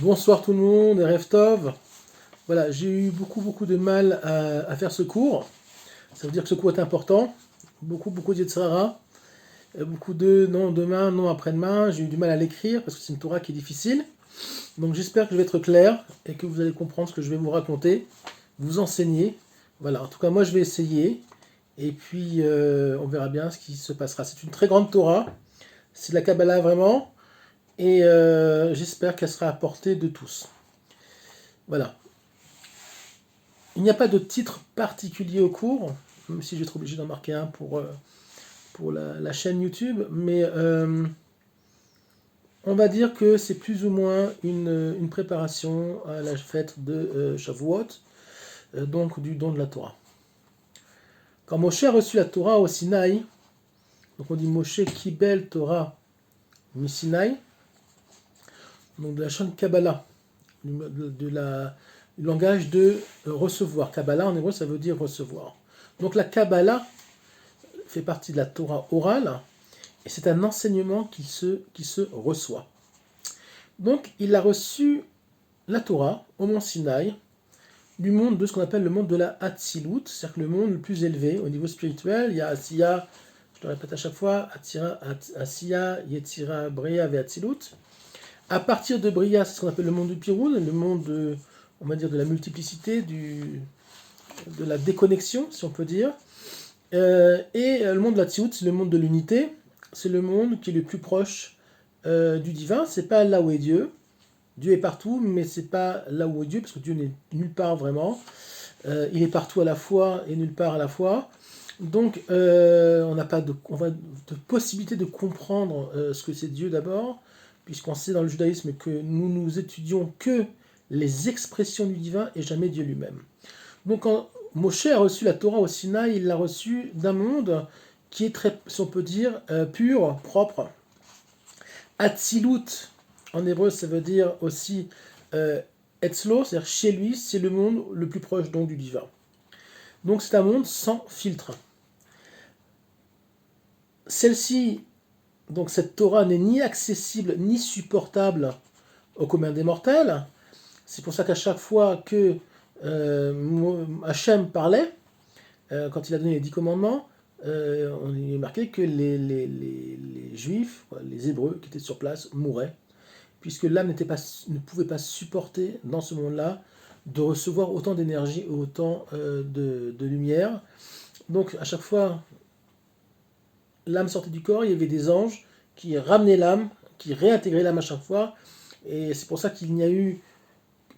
Bonsoir tout le monde, Erev Tov. Voilà, j'ai eu beaucoup de mal à faire ce cours. Ça veut dire que ce cours est important. Beaucoup de Yetzer Hara. Beaucoup de non demain, non après-demain. J'ai eu du mal à l'écrire parce que c'est une Torah qui est difficile. Donc j'espère que je vais être clair et que vous allez comprendre ce que je vais vous raconter, vous enseigner. Voilà, en tout cas moi je vais essayer. Et puis on verra bien ce qui se passera. C'est une très grande Torah. C'est de la Kabbalah vraiment. Et j'espère qu'elle sera à portée de tous. Voilà. Il n'y a pas de titre particulier au cours, même si je vais être obligé d'en marquer un pour la chaîne YouTube, mais on va dire que c'est plus ou moins une préparation à la fête de Shavuot, donc du don de la Torah. Quand Moshe a reçu la Torah au Sinaï, donc on dit Moshe Kibel Torah mi Sinaï, donc de la chaîne Kabbalah, du langage de recevoir. Kabbalah en hébreu ça veut dire recevoir. Donc la Kabbalah fait partie de la Torah orale et c'est un enseignement qui se reçoit. Donc il a reçu la Torah au mont Sinaï du monde de ce qu'on appelle le monde de la Hatzilut, c'est-à-dire que le monde le plus élevé au niveau spirituel. Il y a Asiya, je le répète à chaque fois, Asiya, Yetzira, Bria et Hatzilut. À partir de Bria, c'est ce qu'on appelle le monde du Piroun, le monde de, on va dire, de la multiplicité, de la déconnexion, si on peut dire. Et le monde de la Tziout, c'est le monde de l'unité. C'est le monde qui est le plus proche du divin. C'est pas là où est Dieu. Dieu est partout, mais c'est pas là où est Dieu, parce que Dieu n'est nulle part vraiment. Il est partout à la fois et nulle part à la fois. Donc, on n'a pas de possibilité de comprendre ce que c'est Dieu d'abord, puisqu'on sait dans le judaïsme que nous étudions que les expressions du divin et jamais Dieu lui-même. Donc, quand Moshe a reçu la Torah au Sinaï, il l'a reçue d'un monde qui est très, si on peut dire, pur, propre. Hatzilut, en hébreu, ça veut dire aussi Etzlo, c'est-à-dire chez lui, c'est le monde le plus proche donc du divin. Donc c'est un monde sans filtre. Celle-ci, donc cette Torah n'est ni accessible ni supportable au commun des mortels. C'est pour ça qu'à chaque fois que Hachem parlait, quand il a donné les 10 commandements, on y est marqué que les Juifs, les Hébreux qui étaient sur place, mouraient, puisque l'âme ne pouvait pas supporter dans ce monde-là de recevoir autant d'énergie, autant de lumière. Donc à chaque fois, l'âme sortait du corps, il y avait des anges qui ramenaient l'âme, qui réintégraient l'âme à chaque fois, et c'est pour ça qu'il n'y a eu...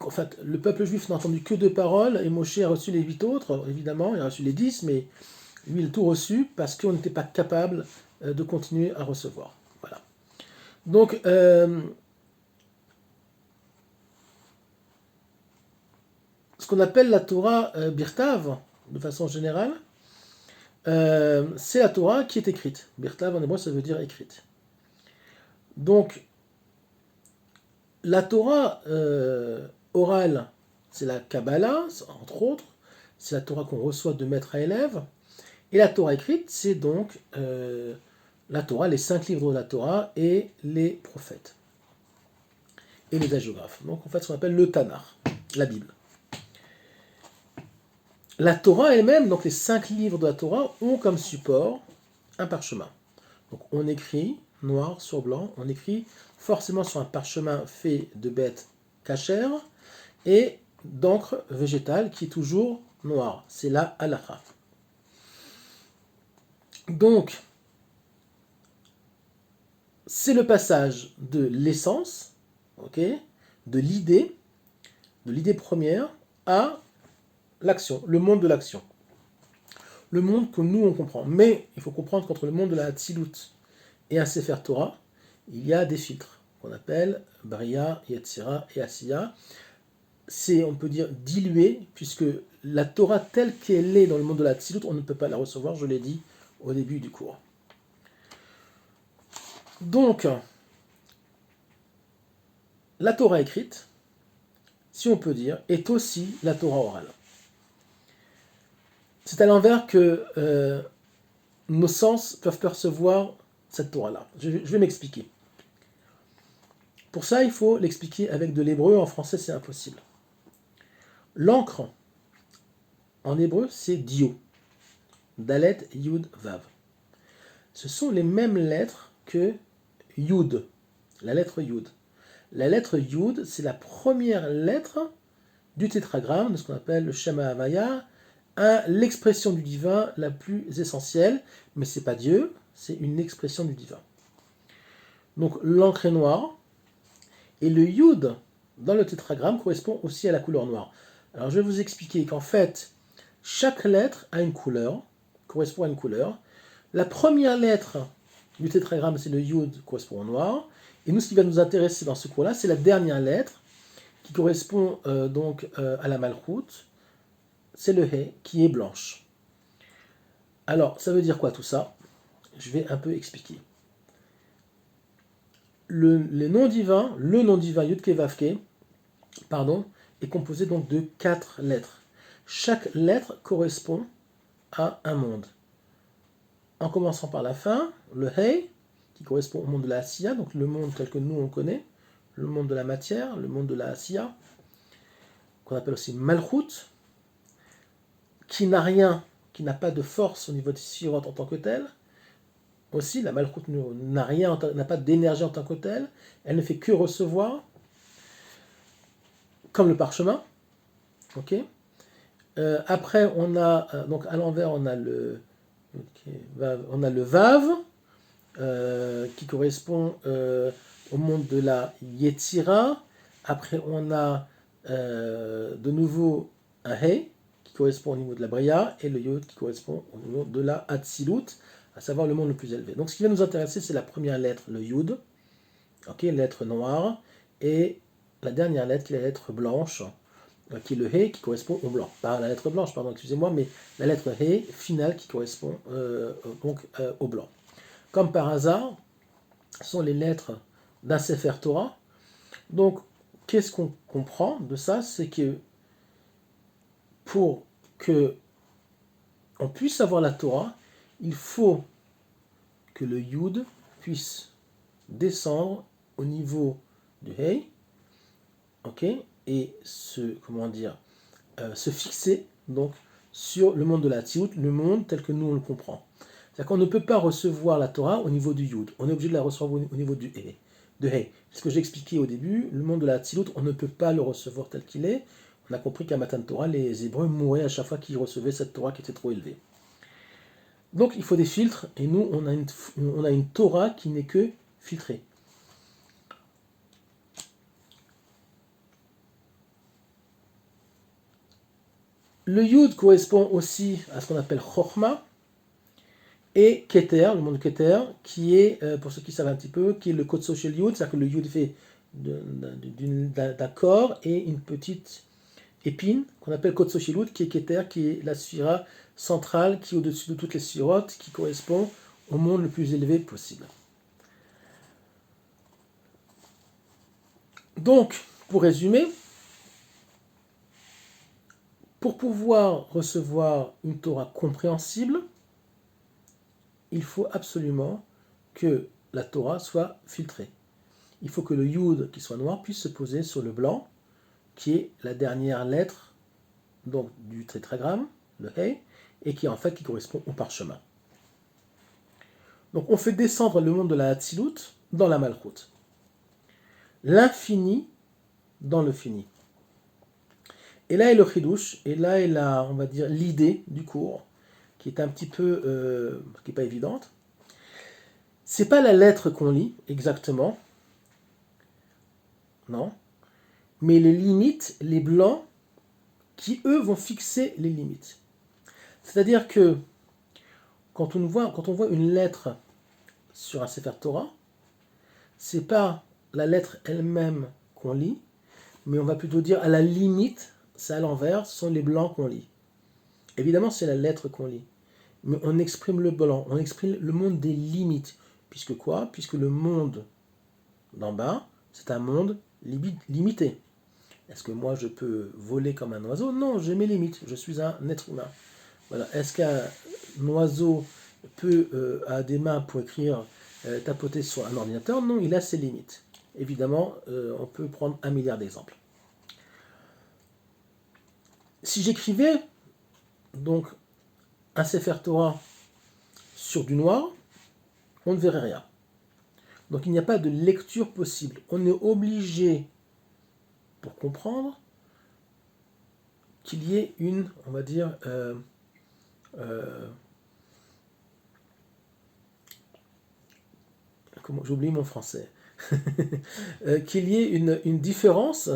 En fait, le peuple juif n'a entendu que 2 paroles, et Moshe a reçu les 8 autres, évidemment, il a reçu les 10, mais lui, il a tout reçu, parce qu'on n'était pas capable de continuer à recevoir. Voilà. Donc, ce qu'on appelle la Torah Birtav, de façon générale, c'est la Torah qui est écrite. Birtav, en hébreu, ça veut dire écrite. Donc, la Torah orale, c'est la Kabbalah, entre autres. C'est la Torah qu'on reçoit de maître à élève. Et la Torah écrite, c'est donc la Torah, les 5 livres de la Torah et les prophètes. Et les hagiographes. Donc, en fait, ce qu'on appelle le Tanakh, la Bible. La Torah elle-même, donc les 5 livres de la Torah, ont comme support un parchemin. Donc, on écrit noir sur blanc, on écrit forcément sur un parchemin fait de bêtes cachères et d'encre végétale qui est toujours noire. C'est la halakha. Donc, c'est le passage de l'essence, okay, de l'idée première à l'action, le monde de l'action. Le monde que nous on comprend. Mais il faut comprendre qu'entre le monde de la Hatzilut et un Sefer Torah, il y a des filtres qu'on appelle Bria, Yetzira et Asiya. C'est, on peut dire, dilué, puisque la Torah telle qu'elle est dans le monde de la Hatzilut, on ne peut pas la recevoir, je l'ai dit au début du cours. Donc, la Torah écrite, si on peut dire, est aussi la Torah orale. C'est à l'envers que nos sens peuvent percevoir cette Torah-là. Je vais m'expliquer. Pour ça, il faut l'expliquer avec de l'hébreu. En français, c'est impossible. L'encre, en hébreu, c'est dio. Dalet, yud, vav. Ce sont les mêmes lettres que yud, la lettre yud. La lettre yud, c'est la première lettre du tétragramme, de ce qu'on appelle le Shema Havaya, l'expression du divin la plus essentielle, mais c'est pas Dieu, c'est une expression du divin. Donc l'encre est noire, et le yud dans le tétragramme correspond aussi à la couleur noire. Alors je vais vous expliquer qu'en fait, chaque lettre a une couleur, correspond à une couleur. La première lettre du tétragramme, c'est le yud, correspond au noir. Et nous, ce qui va nous intéresser dans ce cours-là, c'est la dernière lettre, qui correspond à la malchoute, c'est le He, qui est blanche. Alors, ça veut dire quoi tout ça? Je vais un peu expliquer. Le nom divin Yud-Ke Vav-Ke, est composé donc de 4 lettres. Chaque lettre correspond à un monde. En commençant par la fin, le He, qui correspond au monde de la Asiya, donc le monde tel que nous on connaît, le monde de la matière, le monde de la Asiya, qu'on appelle aussi Malchut, qui n'a rien, qui n'a pas de force au niveau des Sphirot en tant que tel. Aussi, la Malchut n'a rien, n'a pas d'énergie en tant que tel. Elle ne fait que recevoir, comme le parchemin. Ok. Après, on a donc à l'envers, on a le Vav, qui correspond au monde de la Yetzira. Après, on a de nouveau un He, qui correspond au niveau de la Bria, et le Yod, qui correspond au niveau de la Hatzilut, à savoir le monde le plus élevé. Donc, ce qui va nous intéresser, c'est la première lettre, le Yud, lettre noire, et la dernière lettre, qui est la lettre blanche, qui est le He, qui correspond au blanc. Pas la lettre blanche, pardon, excusez-moi, mais la lettre He finale, qui correspond au blanc. Comme par hasard, sont les lettres d'un Sefer Torah. Donc, qu'est-ce qu'on comprend de ça? C'est que pour que on puisse avoir la Torah, il faut que le Yud puisse descendre au niveau du He, et se fixer donc sur le monde de la Tziout, le monde tel que nous on le comprend. C'est-à-dire qu'on ne peut pas recevoir la Torah au niveau du Yud, on est obligé de la recevoir au niveau du He. C'est ce que j'ai expliqué au début, le monde de la Tziout, on ne peut pas le recevoir tel qu'il est. On a compris qu'à Matan Torah, les Hébreux mouraient à chaque fois qu'ils recevaient cette Torah qui était trop élevée. Donc il faut des filtres, et nous on a une Torah qui n'est que filtrée. Le Yud correspond aussi à ce qu'on appelle Chochma, et Keter, le monde de Keter, qui est, pour ceux qui savent un petit peu, qui est le Kotso Shel Yud, c'est-à-dire que le Yud fait d'un corps et une petite épine, qu'on appelle Kotso Shel Yud, qui est Keter, qui est la sphira centrale, qui est au-dessus de toutes les sphirotes, qui correspond au monde le plus élevé possible. Donc, pour résumer, pour pouvoir recevoir une Torah compréhensible, il faut absolument que la Torah soit filtrée. Il faut que le Yud, qui soit noir, puisse se poser sur le blanc, qui est la dernière lettre donc, du tétragramme, le He, et qui correspond au parchemin. Donc on fait descendre le monde de la Hatzilut dans la Malchut. L'infini dans le fini. Et là est le Chidouche, et là est on va dire, l'idée du cours, qui est un petit peu, qui n'est pas évidente. C'est pas la lettre qu'on lit exactement, non, mais les limites, les blancs, qui eux vont fixer les limites. C'est-à-dire que quand on voit une lettre sur un Sefer Torah, c'est pas la lettre elle-même qu'on lit, mais on va plutôt dire à la limite, c'est à l'envers, ce sont les blancs qu'on lit. Évidemment, c'est la lettre qu'on lit, mais on exprime le blanc, on exprime le monde des limites. Puisque quoi? Puisque le monde d'en bas, c'est un monde limité. Est-ce que moi je peux voler comme un oiseau? Non, j'ai mes limites, je suis un être humain. Voilà. Est-ce qu'un oiseau a des mains pour écrire, tapoter sur un ordinateur? Non, il a ses limites. Évidemment, on peut prendre 1 milliard d'exemples. Si j'écrivais donc un Sefer Torah sur du noir, on ne verrait rien. Donc il n'y a pas de lecture possible. On est obligé, pour comprendre, qu'il y ait une, on va dire, j'ai oublié mon français, qu'il y ait une différence.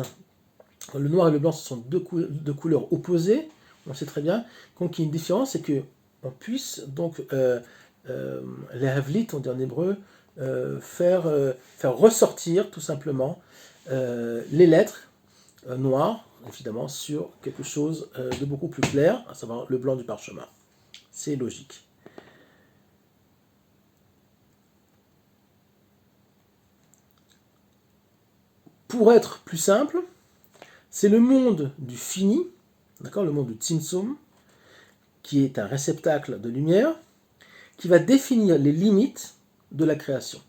Le noir et le blanc, ce sont deux couleurs opposées, on sait très bien. Donc il y a une différence, c'est qu'on puisse, donc, les havlit, on dit en hébreu, faire ressortir tout simplement les lettres noires, évidemment, sur quelque chose de beaucoup plus clair, à savoir le blanc du parchemin. C'est logique. Pour être plus simple, c'est le monde du fini, d'accord, le monde du tzimtzum, qui est un réceptacle de lumière, qui va définir les limites de la création.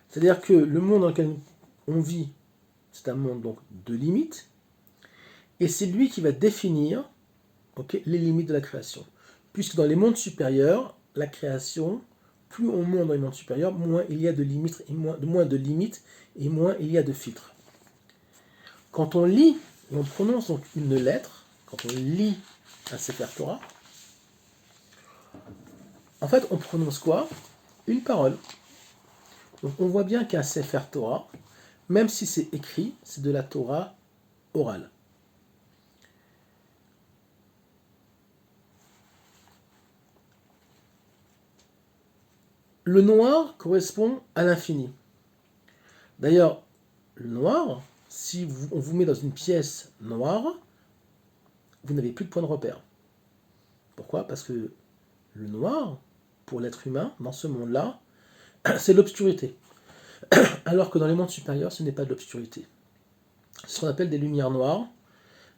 C'est-à-dire que le monde dans lequel on vit, c'est un monde donc de limites, et c'est lui qui va définir les limites de la création. Puisque dans les mondes supérieurs, la création, plus on monte dans les mondes supérieurs, moins il y a de limites et moins de limites et moins il y a de filtres. Quand on lit et on prononce donc une lettre, quand on lit un Sefer Torah, en fait on prononce quoi? Une parole. Donc on voit bien qu'un Sefer Torah, même si c'est écrit, c'est de la Torah orale. Le noir correspond à l'infini. D'ailleurs, le noir, si on vous met dans une pièce noire, vous n'avez plus de point de repère. Pourquoi? Parce que le noir, pour l'être humain, dans ce monde-là, c'est l'obscurité. Alors que dans les mondes supérieurs, ce n'est pas de l'obscurité. C'est ce qu'on appelle des lumières noires.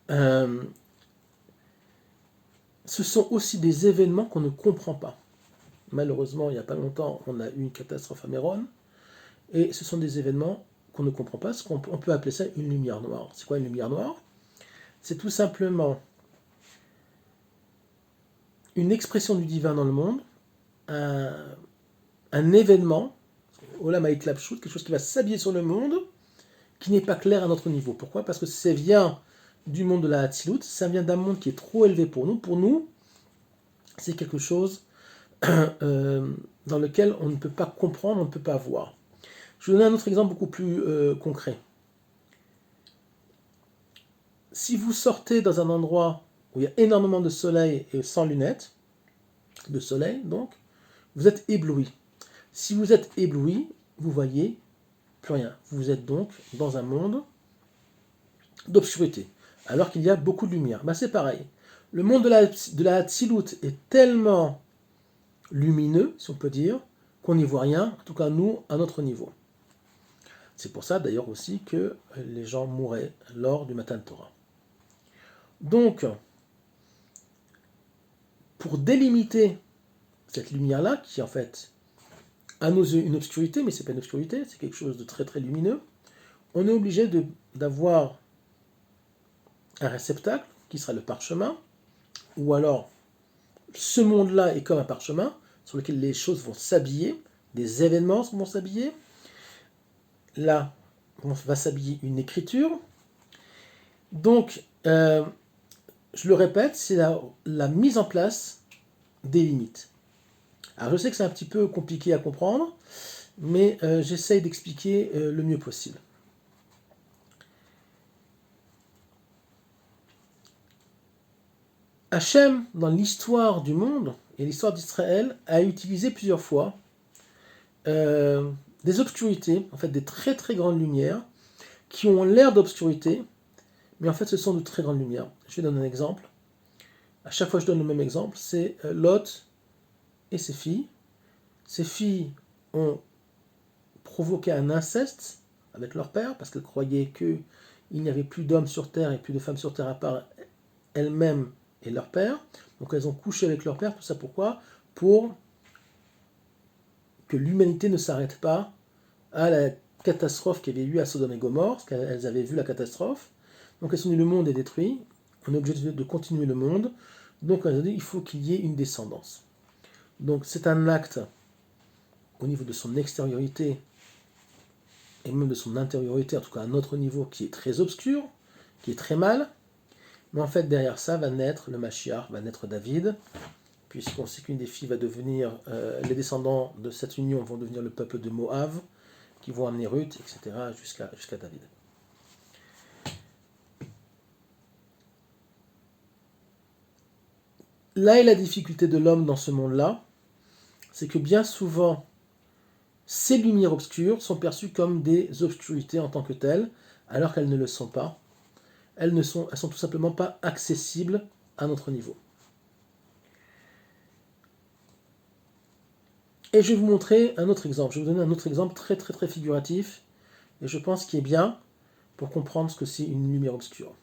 Ce sont aussi des événements qu'on ne comprend pas. Malheureusement, il n'y a pas longtemps, on a eu une catastrophe à Méron, et ce sont des événements qu'on ne comprend pas, on peut appeler ça une lumière noire. C'est quoi une lumière noire? C'est tout simplement une expression du divin dans le monde, un événement, Olam Haitlapshut, quelque chose qui va s'habiller sur le monde, qui n'est pas clair à notre niveau. Pourquoi? Parce que ça vient du monde de la Hatzilut, ça vient d'un monde qui est trop élevé pour nous. Pour nous, c'est quelque chose dans lequel on ne peut pas comprendre, on ne peut pas voir. Je vais donner un autre exemple beaucoup plus concret. Si vous sortez dans un endroit où il y a énormément de soleil et sans lunettes, de soleil donc, vous êtes ébloui. Si vous êtes ébloui, vous voyez plus rien. Vous êtes donc dans un monde d'obscurité, alors qu'il y a beaucoup de lumière. Ben, c'est pareil. Le monde de la Hatzilut est tellement lumineux, si on peut dire, qu'on n'y voit rien, en tout cas nous, à notre niveau. C'est pour ça d'ailleurs aussi que les gens mouraient lors du Matan Torah. Donc, pour délimiter cette lumière-là, qui est en fait à nos yeux une obscurité, mais ce n'est pas une obscurité, c'est quelque chose de très très lumineux, on est obligé d'avoir un réceptacle, qui sera le parchemin, ou alors ce monde-là est comme un parchemin, sur lequel les choses vont s'habiller, des événements vont s'habiller. Là, va s'habiller une écriture. Donc, je le répète, c'est la mise en place des limites. Alors, je sais que c'est un petit peu compliqué à comprendre, mais j'essaye d'expliquer le mieux possible. Hachem, dans l'histoire du monde et l'histoire d'Israël, a utilisé plusieurs fois des obscurités, en fait des très très grandes lumières, qui ont l'air d'obscurité, mais en fait ce sont de très grandes lumières. Je vais donner un exemple. À chaque fois je donne le même exemple, c'est Lot et ses filles. Ses filles ont provoqué un inceste avec leur père, parce qu'elles croyaient qu'il n'y avait plus d'hommes sur terre et plus de femmes sur terre à part elles-mêmes et leur père. Donc elles ont couché avec leur père, tout ça pourquoi? Pour que l'humanité ne s'arrête pas à la catastrophe qu'il y avait eu à Sodome et Gomorrhe, parce qu'elles avaient vu la catastrophe. Donc elles sont dit le monde est détruit, on est obligé de continuer le monde, donc elles ont dit il faut qu'il y ait une descendance. Donc c'est un acte au niveau de son extériorité et même de son intériorité, en tout cas à un autre niveau qui est très obscur, qui est très mal, mais en fait derrière ça va naître le Mashiach, va naître David, puisqu'on sait qu'une des filles va devenir, les descendants de cette union vont devenir le peuple de Moab, qui vont amener Ruth, etc., jusqu'à David. Là est la difficulté de l'homme dans ce monde-là, c'est que bien souvent, ces lumières obscures sont perçues comme des obscurités en tant que telles, alors qu'elles ne le sont pas. Elles sont tout simplement pas accessibles à notre niveau. Et je vais vous montrer un autre exemple. Je vais vous donner un autre exemple très très très figuratif, et je pense qu'il est bien pour comprendre ce que c'est une lumière obscure.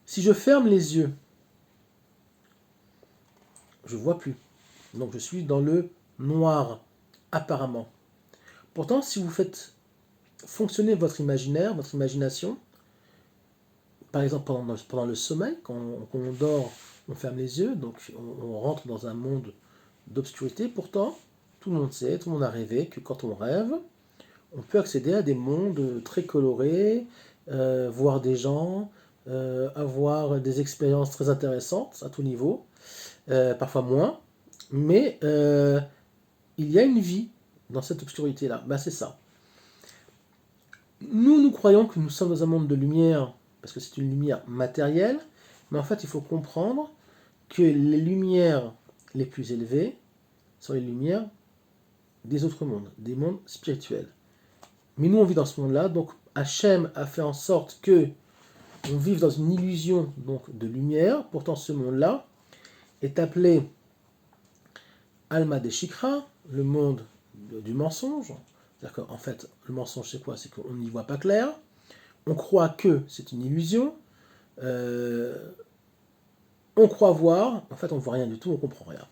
Si je ferme les yeux, je ne vois plus. Donc je suis dans le noir, apparemment. Pourtant, si vous faites fonctionner votre imaginaire, votre imagination, par exemple pendant le sommeil, quand on dort, on ferme les yeux, donc on rentre dans un monde d'obscurité. Pourtant, tout le monde sait, tout le monde a rêvé que quand on rêve, on peut accéder à des mondes très colorés, voir des gens, avoir des expériences très intéressantes à tout niveau, parfois moins, mais il y a une vie dans cette obscurité-là. Ben, c'est ça. Nous croyons que nous sommes dans un monde de lumière, parce que c'est une lumière matérielle, mais en fait, il faut comprendre que les lumières les plus élevées sont les lumières des autres mondes, des mondes spirituels. Mais nous, on vit dans ce monde-là, donc Hachem a fait en sorte que on vive dans une illusion donc, de lumière. Pourtant, ce monde-là est appelé Alma de Shikra, le monde du mensonge. C'est-à-dire qu'en fait, le mensonge, c'est quoi? C'est qu'on n'y voit pas clair. On croit que c'est une illusion. On croit voir. En fait, on ne voit rien du tout, on ne comprend rien.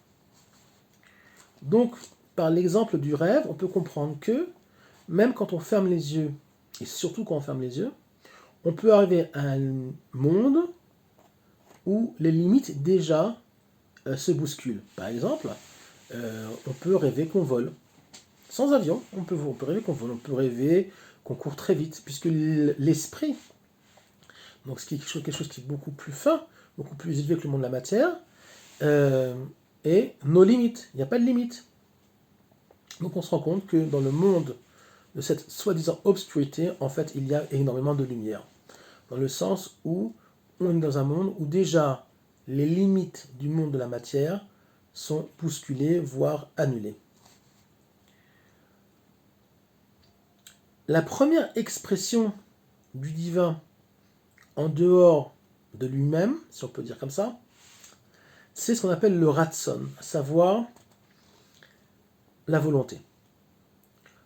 Donc, par l'exemple du rêve, on peut comprendre que même quand on ferme les yeux, et surtout quand on ferme les yeux, on peut arriver à un monde où les limites déjà se bousculent. Par exemple, on peut rêver qu'on vole. Sans avion, on peut rêver qu'on vole, on peut rêver qu'on court très vite, puisque l'esprit, donc ce qui est quelque chose qui est beaucoup plus fin, beaucoup plus élevé que le monde de la matière, et nos limites. Il n'y a pas de limite. Donc on se rend compte que dans le monde de cette soi-disant obscurité, en fait, il y a énormément de lumière. Dans le sens où on est dans un monde où déjà les limites du monde de la matière sont bousculées, voire annulées. La première expression du divin en dehors de lui-même, si on peut dire comme ça, c'est ce qu'on appelle le ratson, à savoir la volonté.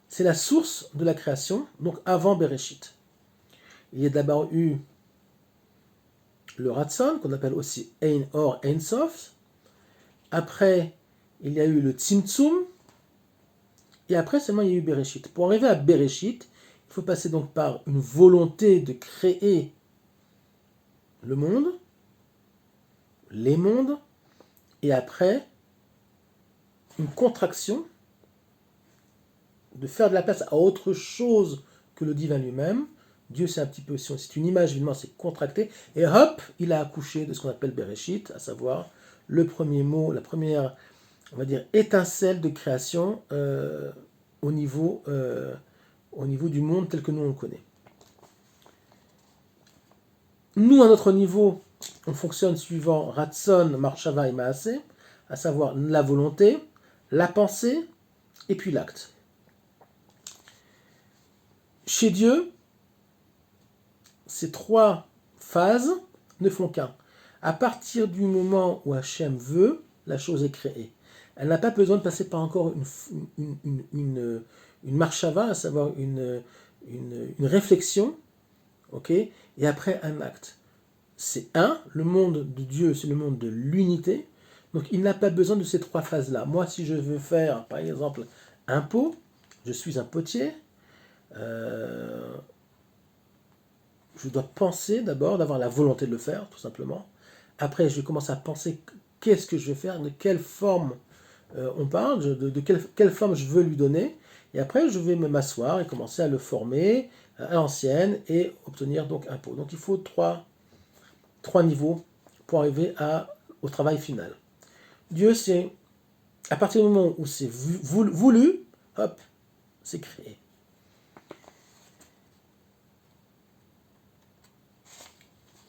C'est la source de la création, donc avant Bereshit. Il y a d'abord eu le ratson, qu'on appelle aussi Ein Or Ein Sof. Après, il y a eu le Tzimtzum. Et après seulement, il y a eu Bereshit. Pour arriver à Bereshit, il faut passer donc par une volonté de créer le monde, les mondes, et après, une contraction, de faire de la place à autre chose que le divin lui-même. Dieu, c'est un petit peu, c'est une image, évidemment, c'est contracté, et hop, il a accouché de ce qu'on appelle Bereshit, à savoir le premier mot, la première, on va dire, étincelle de création au niveau du monde tel que nous on le connaît. Nous, à notre niveau, on fonctionne suivant Ratson, Marshava et Maaseh, à savoir la volonté, la pensée, et puis l'acte. Chez Dieu, ces trois phases ne font qu'un. À partir du moment où Hachem veut, la chose est créée. Elle n'a pas besoin de passer par encore une marshava, à savoir une réflexion, ok, et après un acte. C'est le monde de Dieu, c'est le monde de l'unité, donc il n'a pas besoin de ces trois phases-là. Moi, si je veux faire, par exemple, un pot, je suis un potier, je dois penser d'abord, d'avoir la volonté de le faire, tout simplement. Après, je vais commencer à penser qu'est-ce que je vais faire, de quelle forme on parle, de quelle forme je veux lui donner. Et après, je vais m'asseoir et commencer à le former à l'ancienne et obtenir donc un pot. Donc il faut trois niveaux pour arriver au travail final. Dieu, c'est à partir du moment où c'est voulu, hop, c'est créé.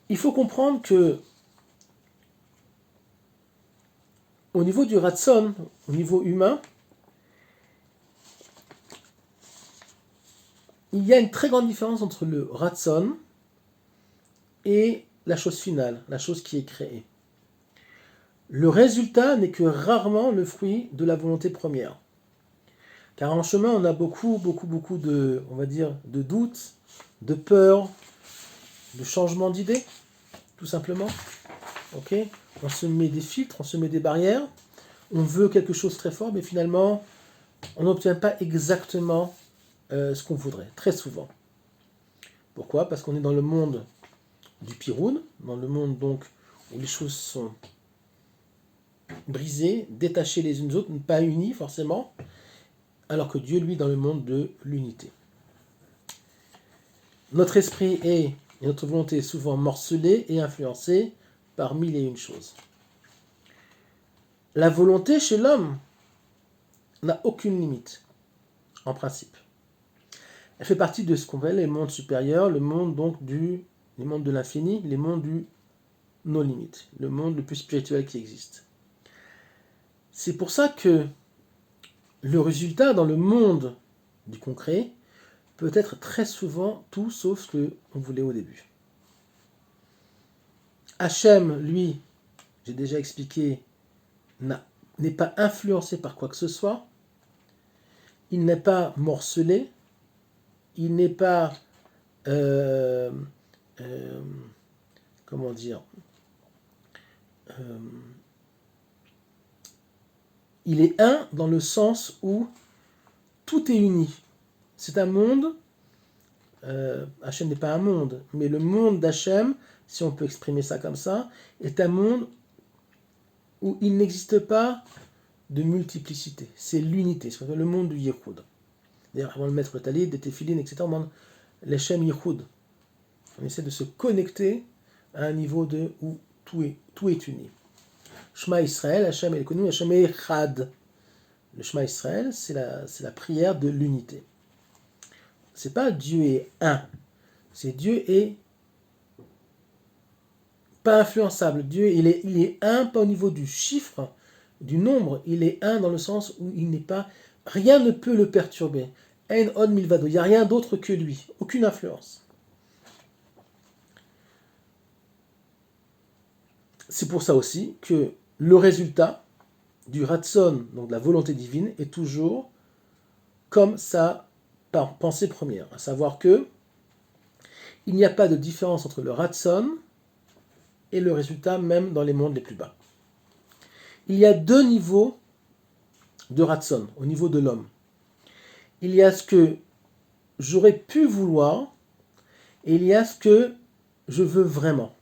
Il faut comprendre que au niveau du ratson, au niveau humain, il y a une très grande différence entre le ratson et la chose finale, la chose qui est créée. Le résultat n'est que rarement le fruit de la volonté première. Car en chemin, on a beaucoup de, on va dire, de doutes, de peurs, de changements d'idées, tout simplement. Ok ? On se met des filtres, on se met des barrières, on veut quelque chose très fort, mais finalement, on n'obtient pas exactement ce qu'on voudrait, très souvent. Pourquoi ? Parce qu'on est dans le monde du Piroun, dans le monde donc où les choses sont brisées, détachées les unes des autres, pas unies forcément, alors que Dieu, lui, dans le monde de l'unité. Notre esprit et notre volonté est souvent morcelée et influencée par mille et une choses. La volonté chez l'homme n'a aucune limite, en principe. Elle fait partie de ce qu'on appelle les mondes supérieurs, le monde donc les mondes de l'infini, les mondes du no limites, le monde le plus spirituel qui existe. C'est pour ça que le résultat dans le monde du concret peut être très souvent tout sauf ce qu'on voulait au début. Hachem, lui, j'ai déjà expliqué, n'est pas influencé par quoi que ce soit, il n'est pas morcelé, il n'est pas, comment dire, il est un dans le sens où tout est uni. C'est un monde, Hachem n'est pas un monde, mais le monde d'Hachem, si on peut exprimer ça comme ça, est un monde où il n'existe pas de multiplicité. C'est l'unité, c'est le monde du Yehoud. D'ailleurs, avant de mettre le talit, des téphilines, etc., on demande l'Hachem Yehoud. On essaie de se connecter à un niveau où tout est uni. Shema Israël, Hachem est connu, Hachem est Echad. Le Shema Israël, c'est la prière de l'unité. C'est pas Dieu est un, c'est Dieu est pas influençable. Dieu, il est un, pas au niveau du chiffre, du nombre, il est un dans le sens où il n'est pas, rien ne peut le perturber. En od milvado, il n'y a rien d'autre que lui, aucune influence. C'est pour ça aussi que le résultat du ratson, donc de la volonté divine, est toujours comme sa pensée première, à savoir que il n'y a pas de différence entre le ratson et le résultat même dans les mondes les plus bas. Il y a deux niveaux de ratson au niveau de l'homme. Il y a ce que j'aurais pu vouloir et il y a ce que je veux vraiment.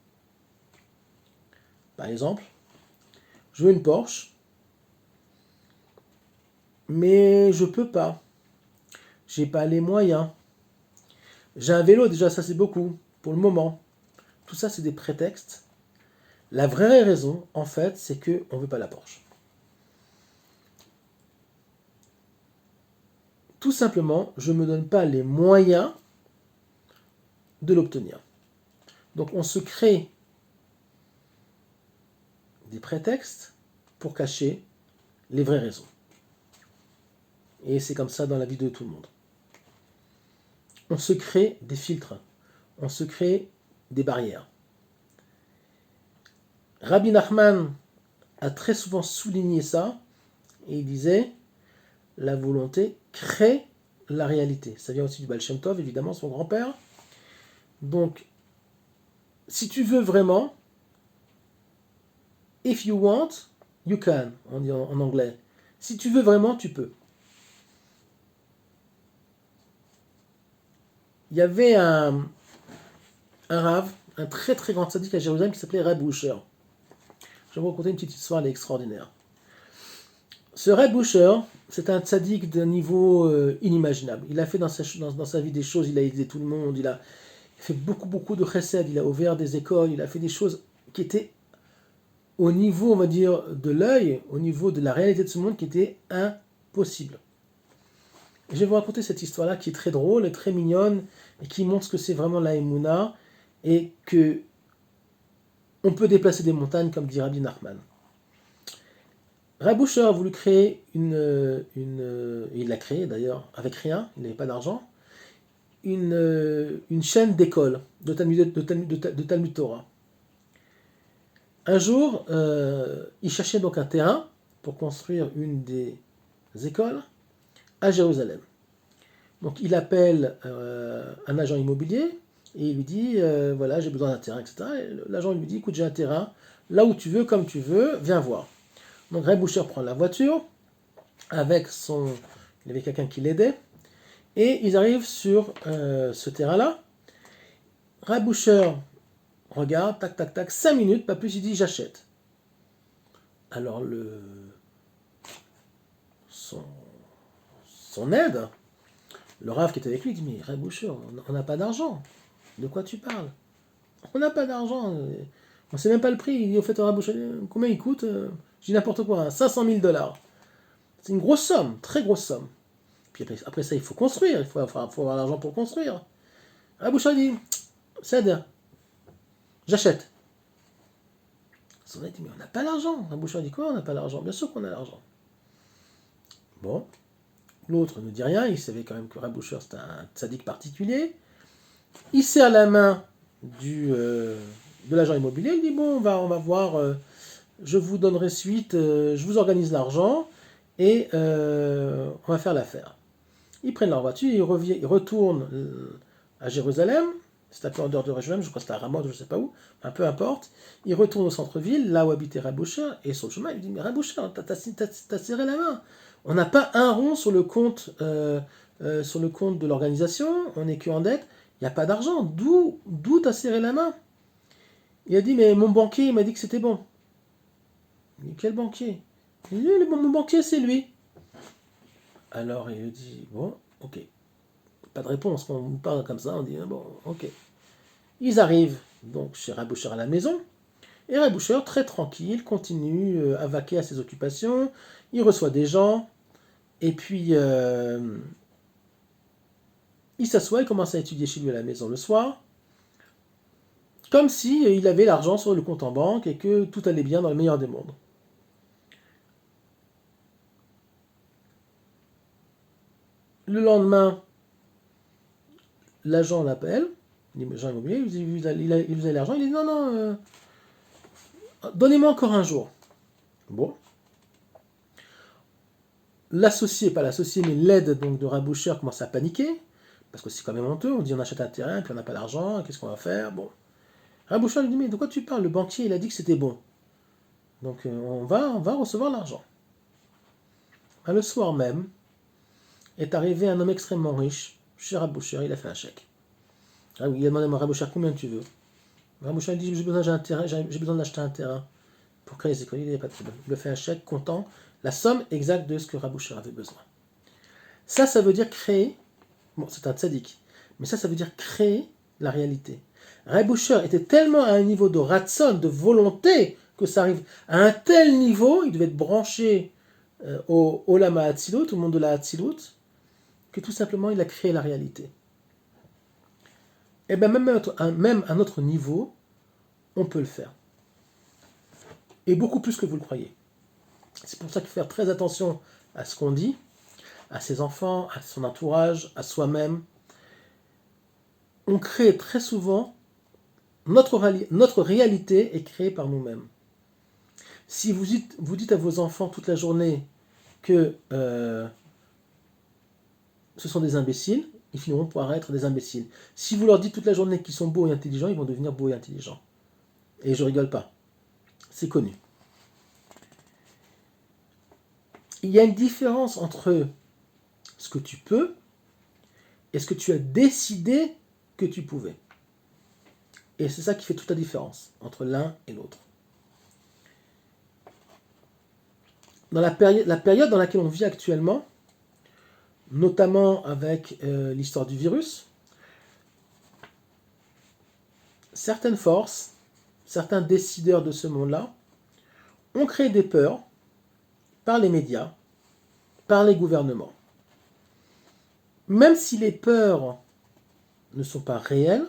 Par exemple, je veux une Porsche, mais je peux pas. J'ai pas les moyens. J'ai un vélo, déjà ça c'est beaucoup, pour le moment. Tout ça c'est des prétextes. La vraie raison, en fait, c'est qu'on ne veut pas la Porsche. Tout simplement, je ne me donne pas les moyens de l'obtenir. Donc on se crée des prétextes pour cacher les vraies raisons. Et c'est comme ça dans la vie de tout le monde. On se crée des filtres, on se crée des barrières. Rabbi Nachman a très souvent souligné ça, et il disait, la volonté crée la réalité. Ça vient aussi du Baal Shem Tov, évidemment, son grand-père. Donc, si tu veux vraiment, if you want, you can, on dit en anglais. Si tu veux vraiment, tu peux. il y avait un rave, un très très grand tzaddik à Jérusalem qui s'appelait Reb Usher. Je vais vous raconter une petite histoire, elle est extraordinaire. Ce Reb Usher, c'est un tzaddik d'un niveau inimaginable. Il a fait dans sa vie des choses, il a aidé tout le monde, il a fait beaucoup de chesed, il a ouvert des écoles, il a fait des choses qui étaient au niveau, on va dire, de l'œil, au niveau de la réalité de ce monde qui était impossible. Et je vais vous raconter cette histoire-là qui est très drôle et très mignonne et qui montre ce que c'est vraiment la Emouna et que on peut déplacer des montagnes comme dit Rabbi Nachman. Reb Usher a voulu créer il l'a créé d'ailleurs avec rien, il n'avait pas d'argent, une chaîne d'écoles de Talmud Torah. Un jour, il cherchait donc un terrain pour construire une des écoles à Jérusalem. Donc il appelle un agent immobilier et il lui dit voilà, j'ai besoin d'un terrain, etc. Et l'agent lui dit écoute, j'ai un terrain, là où tu veux, comme tu veux, viens voir. Donc Reb Usher prend la voiture avec il avait quelqu'un qui l'aidait et ils arrivent sur ce terrain-là. Reb Usher regarde, tac, tac, tac, 5 minutes, pas plus, il dit j'achète. Alors son aide, le Rav qui était avec lui, il dit mais Reb Usher, on n'a pas d'argent. De quoi tu parles? On n'a pas d'argent. On ne sait même pas le prix. Il dit au fait Reb Usher, combien il coûte? Je dis n'importe quoi, 500 000 $. C'est une grosse somme, très grosse somme. Puis après ça, il faut construire, il faut avoir l'argent pour construire. Reb Usher dit c'est-à-dire, j'achète. Son aide dit mais on n'a pas l'argent. Reb Usher dit quoi, on n'a pas l'argent? Bien sûr qu'on a l'argent. Bon, l'autre ne dit rien, il savait quand même que Reb Usher c'était un tzaddik particulier. Il serre la main de l'agent immobilier, il dit bon, on va voir, je vous donnerai suite, je vous organise l'argent et on va faire l'affaire. Ils prennent leur voiture, ils retournent à Jérusalem, c'est un peu en dehors de Jérusalem, je crois que c'était à Ramoth, je ne sais pas où, peu importe. Ils retournent au centre-ville, là où habitait Reb Usher, et sur le chemin, il dit mais Reb Usher, t'as serré la main. On n'a pas un rond sur le compte de l'organisation, on n'est qu'en dette, il n'y a pas d'argent, d'où t'as serré la main? Il a dit mais mon banquier il m'a dit que c'était bon. Il dit quel banquier? Il dit mon banquier c'est lui. Alors il lui dit bon, ok. Pas de réponse, quand on nous parle comme ça, on dit bon, ok. Ils arrivent donc chez Reb Usher à la maison, et Reb Usher, très tranquille, continue à vaquer à ses occupations, il reçoit des gens, et puis il s'assoit, il commence à étudier chez lui à la maison le soir, comme si il avait l'argent sur le compte en banque et que tout allait bien dans le meilleur des mondes. Le lendemain, l'agent l'appelle, l'agent immobilier, il vous a l'argent, il dit non, donnez-moi encore un jour. Bon. L'associé, pas l'associé, mais l'aide donc de Reb Usher commence à paniquer, parce que c'est quand même honteux, on dit on achète un terrain, puis on n'a pas d'argent, qu'est-ce qu'on va faire? Bon. Reb Usher lui dit mais de quoi tu parles? Le banquier il a dit que c'était bon. Donc on va recevoir l'argent. Le soir même, est arrivé un homme extrêmement riche, chez Reb Usher, il a fait un chèque. Il a demandé à Reb Usher combien tu veux. Reb Usher dit j'ai besoin d'acheter un terrain pour créer les écoles, il n'y a pas de problème. Il lui a fait un chèque comptant la somme exacte de ce que Reb Usher avait besoin. Ça veut dire créer, bon c'est un tzaddik, mais ça veut dire créer la réalité. Reb Usher était tellement à un niveau de ratson, de volonté, que ça arrive à un tel niveau, il devait être branché au Olam HaAtzilut, au monde de la Hatzilut, que tout simplement il a créé la réalité. Et bien même à notre niveau, on peut le faire. Et beaucoup plus que vous le croyez. C'est pour ça qu'il faut faire très attention à ce qu'on dit, à ses enfants, à son entourage, à soi-même. On crée très souvent, notre réalité est créée par nous-mêmes. Si vous dites à vos enfants toute la journée que ce sont des imbéciles, ils finiront par être des imbéciles. Si vous leur dites toute la journée qu'ils sont beaux et intelligents, ils vont devenir beaux et intelligents. Et je rigole pas. C'est connu. Il y a une différence entre ce que tu peux et ce que tu as décidé que tu pouvais. Et c'est ça qui fait toute la différence entre l'un et l'autre. Dans la période dans laquelle on vit actuellement, notamment avec l'histoire du virus, certaines forces, certains décideurs de ce monde-là, ont créé des peurs par les médias, par les gouvernements. Même si les peurs ne sont pas réelles,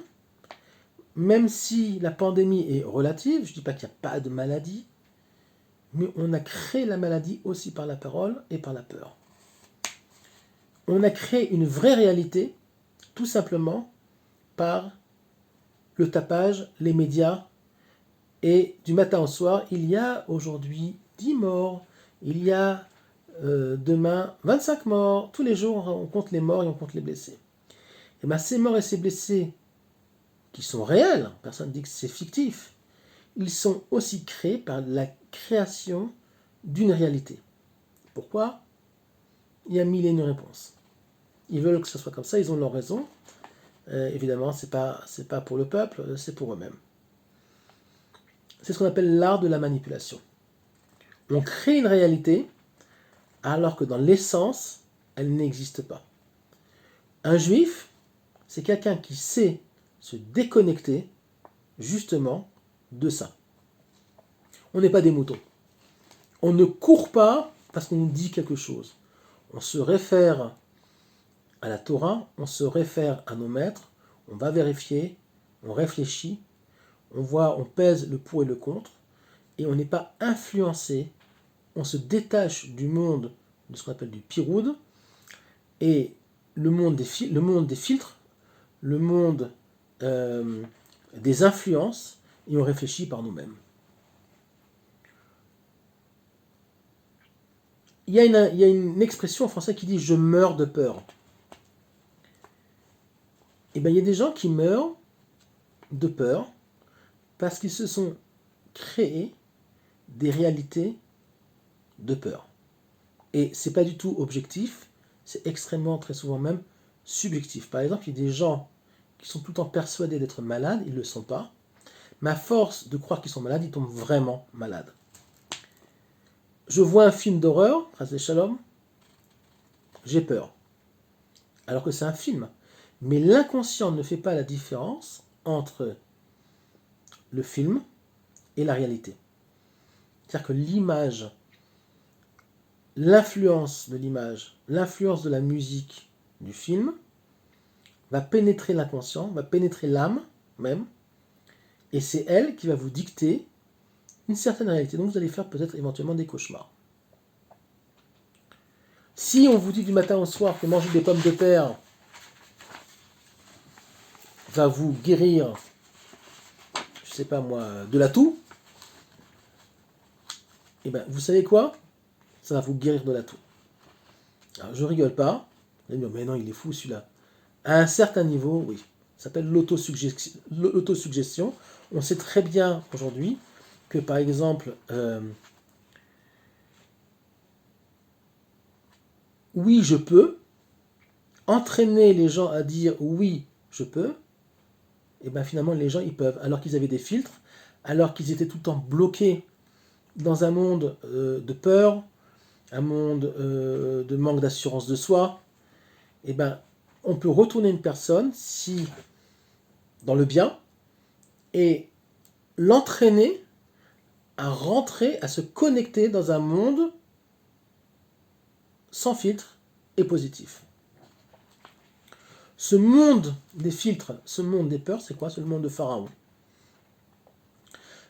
même si la pandémie est relative, je ne dis pas qu'il n'y a pas de maladie, mais on a créé la maladie aussi par la parole et par la peur. On a créé une vraie réalité, tout simplement, par le tapage, les médias, et du matin au soir, il y a aujourd'hui 10 morts, il y a demain 25 morts, tous les jours on compte les morts et on compte les blessés. Et bien ces morts et ces blessés, qui sont réels, personne ne dit que c'est fictif, ils sont aussi créés par la création d'une réalité. Pourquoi? Il y a mille et une réponses. Ils veulent que ce soit comme ça, ils ont leur raison. Évidemment, c'est pas pour le peuple, c'est pour eux-mêmes. C'est ce qu'on appelle l'art de la manipulation. On crée une réalité alors que dans l'essence, elle n'existe pas. Un juif, c'est quelqu'un qui sait se déconnecter justement de ça. On n'est pas des moutons. On ne court pas parce qu'on nous dit quelque chose. On se réfère à la Torah, on se réfère à nos maîtres, on va vérifier, on réfléchit, on voit, on pèse le pour et le contre, et on n'est pas influencé, on se détache du monde de ce qu'on appelle du piroud, et le monde des filtres, le monde des influences, et on réfléchit par nous-mêmes. Il y a une expression en français qui dit « je meurs de peur ». Et bien il y a des gens qui meurent de peur parce qu'ils se sont créés des réalités de peur. Et c'est pas du tout objectif, c'est extrêmement, très souvent même, subjectif. Par exemple, il y a des gens qui sont tout le temps persuadés d'être malades, ils ne le sont pas, mais à force de croire qu'ils sont malades, ils tombent vraiment malades. Je vois un film d'horreur, Chas Shalom, j'ai peur. Alors que c'est un film. Mais l'inconscient ne fait pas la différence entre le film et la réalité. C'est-à-dire que l'image, l'influence de l'image, l'influence de la musique du film va pénétrer l'inconscient, va pénétrer l'âme même, et c'est elle qui va vous dicter une certaine réalité. Donc vous allez faire peut-être éventuellement des cauchemars. Si on vous dit du matin au soir que manger des pommes de terre va vous guérir, je sais pas moi, de la toux, et bien vous savez quoi? Ça va vous guérir de la toux. Alors je rigole pas, vous allez me dire, mais non, il est fou celui-là. À un certain niveau, oui. Ça s'appelle l'autosuggestion. On sait très bien aujourd'hui que par exemple, oui, je peux, entraîner les gens à dire oui, je peux, et bien finalement les gens ils peuvent, alors qu'ils avaient des filtres, alors qu'ils étaient tout le temps bloqués dans un monde de peur, un monde de manque d'assurance de soi, et ben on peut retourner une personne si dans le bien et l'entraîner à rentrer, à se connecter dans un monde sans filtre et positif. Ce monde des filtres, ce monde des peurs, c'est quoi? C'est le monde de Pharaon.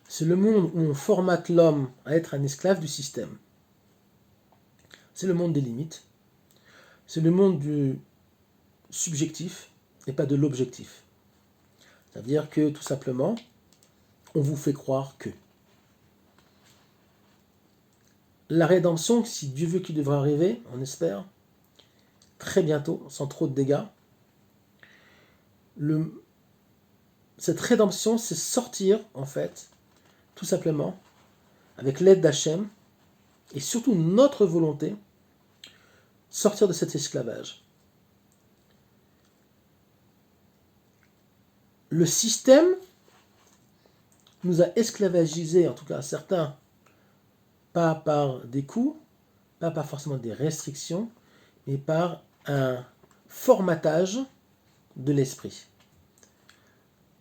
C'est le monde où on formate l'homme à être un esclave du système. C'est le monde des limites. C'est le monde du subjectif et pas de l'objectif. C'est-à-dire que, tout simplement, on vous fait croire que. La rédemption, si Dieu veut qu'il devrait arriver, on espère, très bientôt, sans trop de dégâts, cette rédemption, c'est sortir, en fait, tout simplement, avec l'aide d'Hachem, et surtout notre volonté, sortir de cet esclavage. le système nous a esclavagisés, en tout cas certains, pas par des coups, pas par forcément des restrictions, mais par un formatage de l'esprit.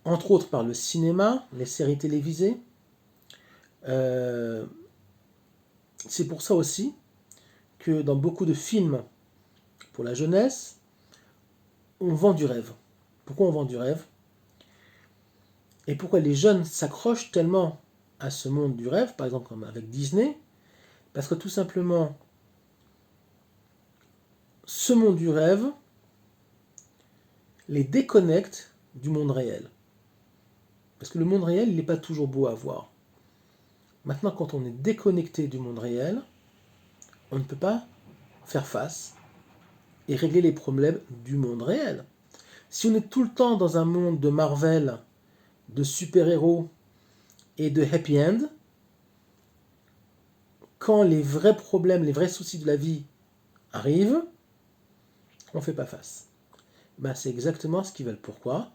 Entre autres par le cinéma, les séries télévisées. C'est pour ça aussi que dans beaucoup de films pour la jeunesse, on vend du rêve. Pourquoi on vend du rêve? Et pourquoi les jeunes s'accrochent tellement à ce monde du rêve, par exemple comme avec Disney? Parce que tout simplement, ce monde du rêve les déconnecte du monde réel. Parce que le monde réel, il n'est pas toujours beau à voir. Maintenant, quand on est déconnecté du monde réel, on ne peut pas faire face et régler les problèmes du monde réel. Si on est tout le temps dans un monde de Marvel, de super-héros et de happy end, quand les vrais problèmes, les vrais soucis de la vie arrivent, on ne fait pas face. Ben, c'est exactement ce qu'ils veulent. Pourquoi?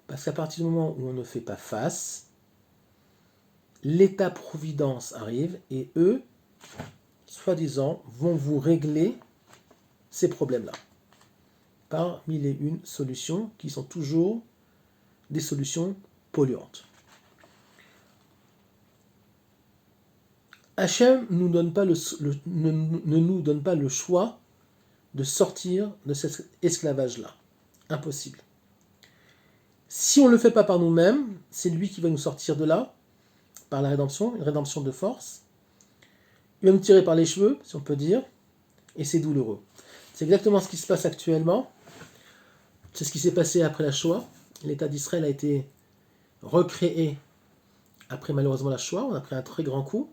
Parce qu'à partir du moment où on ne fait pas face, l'État-providence arrive et eux, soi-disant, vont vous régler ces problèmes-là. Par mille et une solutions qui sont toujours des solutions polluantes. Hachem ne nous donne pas le choix de sortir de cet esclavage-là. Impossible. Si on ne le fait pas par nous-mêmes, c'est lui qui va nous sortir de là, par la rédemption, une rédemption de force. Il va nous tirer par les cheveux, si on peut dire, et c'est douloureux. C'est exactement ce qui se passe actuellement. C'est ce qui s'est passé après la Shoah. L'État d'Israël a été recréé après malheureusement la Shoah. On a pris un très grand coup.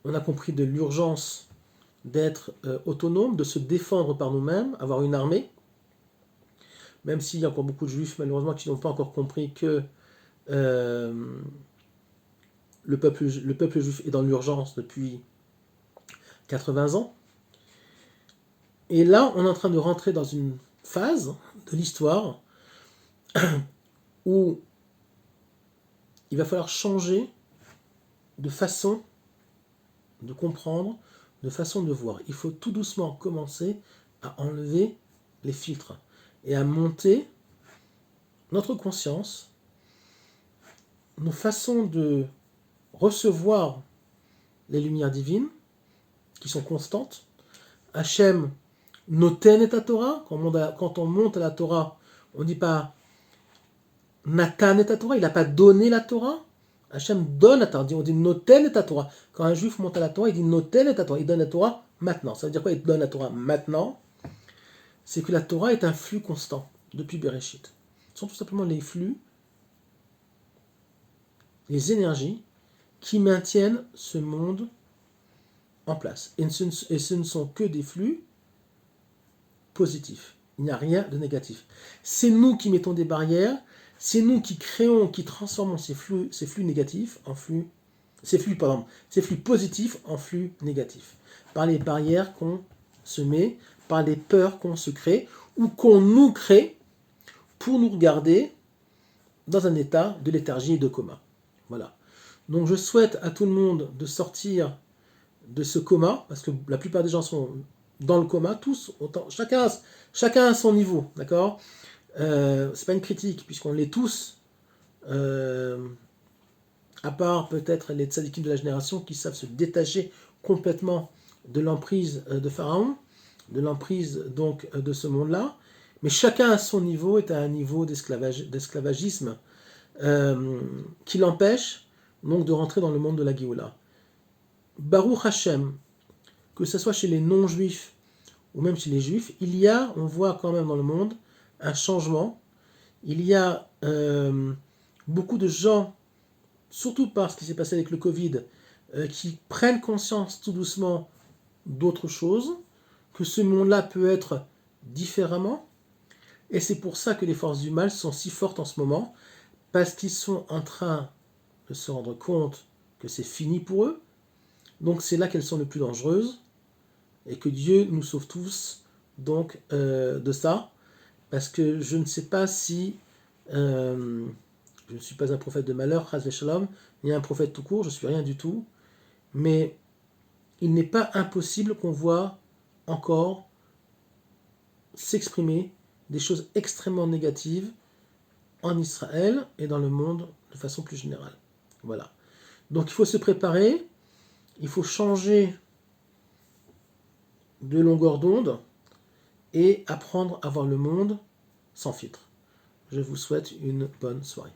On a compris de l'urgence d'être autonome, de se défendre par nous-mêmes, avoir une armée. Même s'il y a encore beaucoup de juifs malheureusement qui n'ont pas encore compris que le peuple juif est dans l'urgence depuis 80 ans. Et là, on est en train de rentrer dans une phase de l'histoire où il va falloir changer de façon de comprendre, de façon de voir. Il faut tout doucement commencer à enlever les filtres et à monter notre conscience, nos façons de recevoir les lumières divines qui sont constantes. Hachem noten et à Torah. Quand on monte à la Torah, on ne dit pas Natan et à Torah, il n'a pas donné la Torah. Hachem donne la Torah, on dit noten et à Torah. Quand un juif monte à la Torah, il dit noten et à Torah, il donne la Torah maintenant. Ça veut dire quoi, il donne la Torah maintenant? C'est que la Torah est un flux constant depuis Bereshit. Ce sont tout simplement les flux, les énergies qui maintiennent ce monde en place. Et ce ne sont que des flux positifs. Il n'y a rien de négatif. C'est nous qui mettons des barrières, c'est nous qui créons, qui transformons ces flux négatifs en flux, ces flux positifs en flux négatifs. Par les barrières qu'on se met, par les peurs qu'on se crée, ou qu'on nous crée pour nous regarder dans un état de léthargie et de coma. Voilà. Donc je souhaite à tout le monde de sortir de ce coma, parce que la plupart des gens sont dans le coma, tous, autant, chacun à son niveau, d'accord? C'est pas une critique, puisqu'on l'est tous, à part peut-être les tzadikim de la génération qui savent se détacher complètement de l'emprise de Pharaon, de l'emprise donc de ce monde-là, mais chacun à son niveau est à un niveau d'esclavagisme qui l'empêche donc de rentrer dans le monde de la Géoula. Baruch Hashem, que ce soit chez les non-juifs ou même chez les juifs, on voit quand même dans le monde un changement. Il y a beaucoup de gens, surtout par ce qui s'est passé avec le Covid, qui prennent conscience tout doucement d'autre chose, que ce monde-là peut être différemment. Et c'est pour ça que les forces du mal sont si fortes en ce moment, parce qu'ils sont en train de se rendre compte que c'est fini pour eux. Donc c'est là qu'elles sont les plus dangereuses, et que Dieu nous sauve tous donc de ça, parce que je ne sais pas si Je ne suis pas un prophète de malheur, Chas Shalom, ni un prophète tout court, je suis rien du tout. Mais il n'est pas impossible qu'on voit encore s'exprimer des choses extrêmement négatives en Israël et dans le monde de façon plus générale. Voilà. Donc il faut se préparer, il faut changer de longueur d'onde et apprendre à voir le monde sans filtre. Je vous souhaite une bonne soirée.